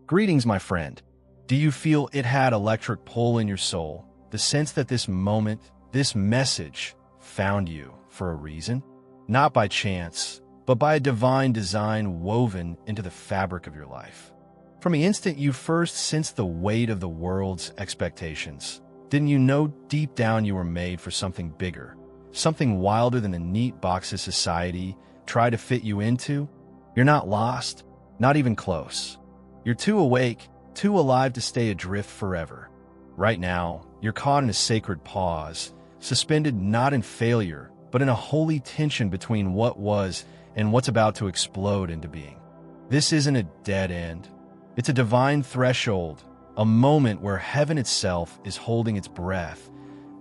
Greetings, my friend. Do you feel it had electric pull in your soul? The sense that this moment, this message, found you for a reason? Not by chance, but by a divine design woven into the fabric of your life. From the instant you first sensed the weight of the world's expectations, didn't you know deep down you were made for something bigger, something wilder than the neat boxes society tried to fit you into? You're not lost, not even close. You're too awake, too alive to stay adrift forever. Right now, you're caught in a sacred pause, suspended not in failure, but in a holy tension between what was and what's about to explode into being. This isn't a dead end. It's a divine threshold, a moment where heaven itself is holding its breath,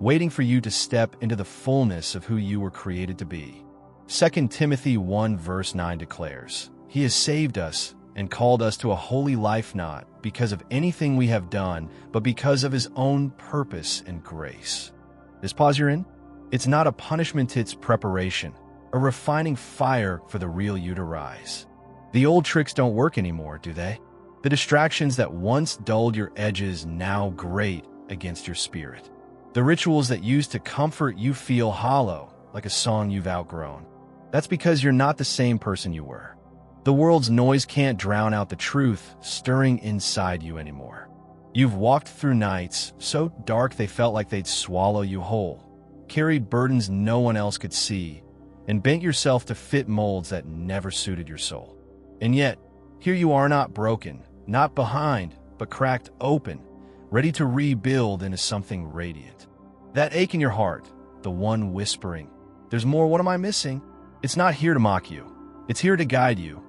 waiting for you to step into the fullness of who you were created to be. 2 Timothy 1 verse 9 declares, "He has saved us and called us to a holy life, not because of anything we have done, but because of his own purpose and grace." This pause you're in? It's not a punishment, it's preparation, a refining fire for the real you to rise. The old tricks don't work anymore, do they? The distractions that once dulled your edges now grate against your spirit. The rituals that used to comfort you feel hollow, like a song you've outgrown. That's because you're not the same person you were. The world's noise can't drown out the truth stirring inside you anymore. You've walked through nights so dark they felt like they'd swallow you whole, carried burdens no one else could see, and bent yourself to fit molds that never suited your soul. And yet, here you are, not broken, not behind, but cracked open, ready to rebuild into something radiant. That ache in your heart, the one whispering, "There's more, what am I missing?" It's not here to mock you. It's here to guide you,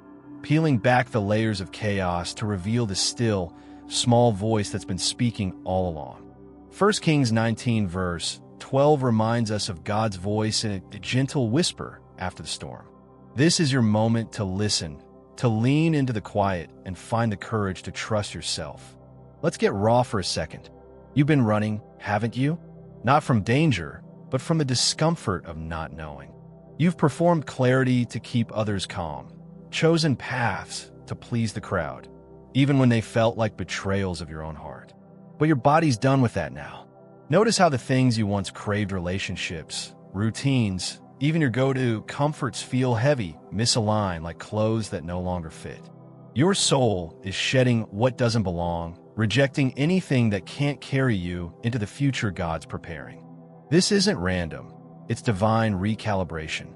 peeling back the layers of chaos to reveal the still, small voice that's been speaking all along. 1 Kings 19 verse 12 reminds us of God's voice in a gentle whisper after the storm. This is your moment to listen, to lean into the quiet and find the courage to trust yourself. Let's get raw for a second. You've been running, haven't you? Not from danger, but from the discomfort of not knowing. You've performed clarity to keep others calm, chosen paths to please the crowd, even when they felt like betrayals of your own heart. But your body's done with that now. Notice how the things you once craved, relationships, routines, even your go-to comforts, feel heavy, misaligned, like clothes that no longer fit. Your soul is shedding what doesn't belong, rejecting anything that can't carry you into the future God's preparing. This isn't random. It's divine recalibration.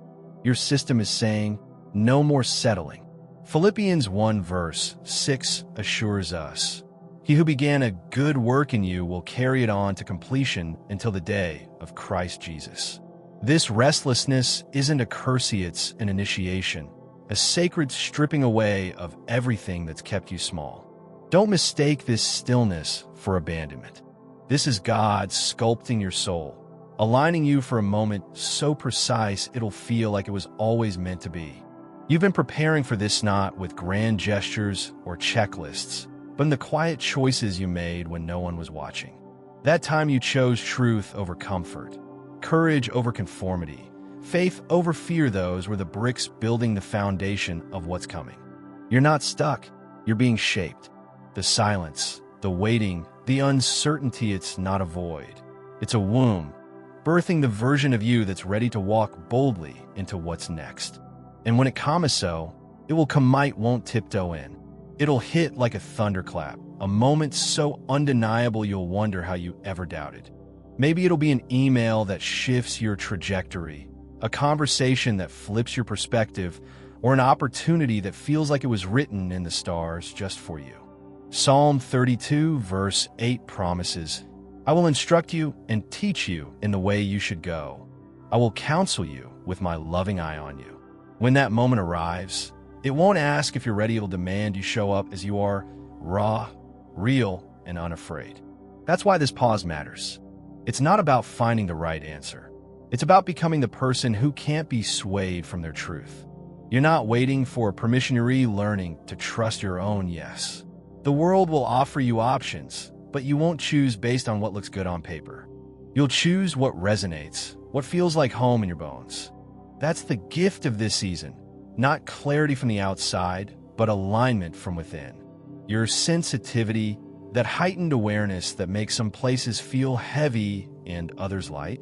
Your system is saying, no more settling. Philippians 1 verse 6 assures us, "He who began a good work in you will carry it on to completion until the day of Christ Jesus." This restlessness isn't a curse, it's an initiation, a sacred stripping away of everything that's kept you small. Don't mistake this stillness for abandonment. This is God sculpting your soul, aligning you for a moment so precise it'll feel like it was always meant to be. You've been preparing for this not with grand gestures or checklists, but in the quiet choices you made when no one was watching. That time you chose truth over comfort, courage over conformity, faith over fear. Those were the bricks building the foundation of what's coming. You're not stuck, you're being shaped. The silence, the waiting, the uncertainty, it's not a void. It's a womb, birthing the version of you that's ready to walk boldly into what's next. And when it comes so, it will come, might won't tiptoe in. It'll hit like a thunderclap, a moment so undeniable you'll wonder how you ever doubted. Maybe it'll be an email that shifts your trajectory, a conversation that flips your perspective, or an opportunity that feels like it was written in the stars just for you. Psalm 32 verse 8 promises, "I will instruct you and teach you in the way you should go. I will counsel you with my loving eye on you." When that moment arrives, it won't ask if you're ready. It'll demand you show up as you are, raw, real, and unafraid. That's why this pause matters. It's not about finding the right answer. It's about becoming the person who can't be swayed from their truth. You're not waiting for permission, you're learning to trust your own yes. The world will offer you options, but you won't choose based on what looks good on paper. You'll choose what resonates, what feels like home in your bones. That's the gift of this season. Not clarity from the outside, but alignment from within. your sensitivity, that heightened awareness that makes some places feel heavy and others light.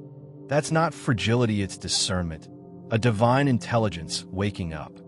That's not fragility, it's discernment, a divine intelligence waking up.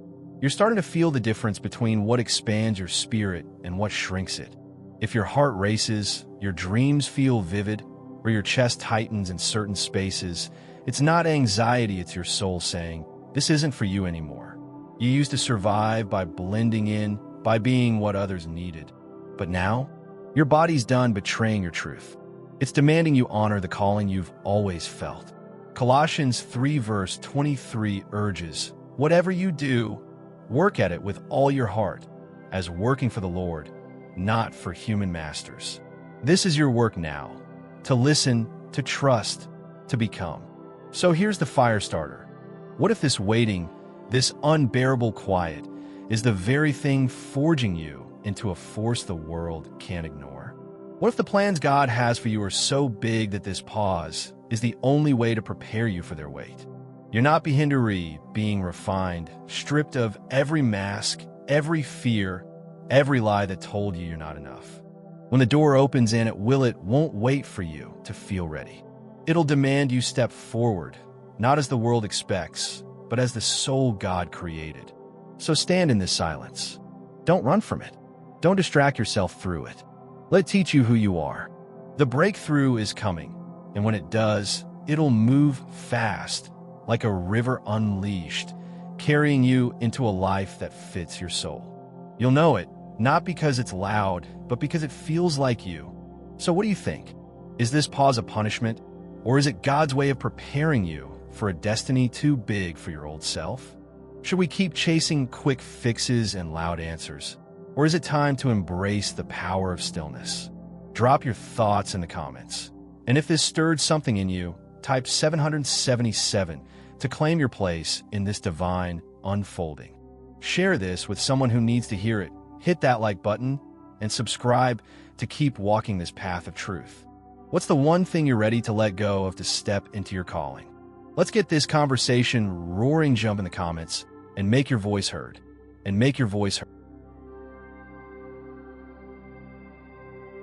You're starting to feel the difference between what expands your spirit and what shrinks it. If your heart races, your dreams feel vivid, or your chest tightens in certain spaces, it's not anxiety, it's your soul saying, this isn't for you anymore. You used to survive by blending in, by being what others needed. But now, your body's done betraying your truth. It's demanding you honor the calling you've always felt. Colossians 3 verse 23 urges, whatever you do, work at it with all your heart, as working for the Lord, not for human masters. This is your work now, to listen, to trust, to become. So here's the fire starter. What if this waiting, this unbearable quiet, is the very thing forging you into a force the world can't ignore? What if the plans God has for you are so big that this pause is the only way to prepare you for their weight? You're not Bihinduri, being refined, stripped of every mask, every fear, every lie that told you you're not enough. When the door opens in, it won't wait for you to feel ready. It'll demand you step forward, not as the world expects, but as the soul God created. So stand in this silence. Don't run from it. Don't distract yourself through it. Let it teach you who you are. The breakthrough is coming, and when it does, it'll move fast, like a river unleashed, carrying you into a life that fits your soul. You'll know it, not because it's loud, but because it feels like you. So what do you think? Is this pause a punishment, or is it God's way of preparing you for a destiny too big for your old self? Should we keep chasing quick fixes and loud answers, or is it time to embrace the power of stillness? Drop your thoughts in the comments. And if this stirred something in you, type 777 to claim your place in this divine unfolding. Share this with someone who needs to hear it. Hit that like button and subscribe to keep walking this path of truth. What's the one thing you're ready to let go of to step into your calling? Let's get this conversation roaring. Jump in the comments and make your voice heard.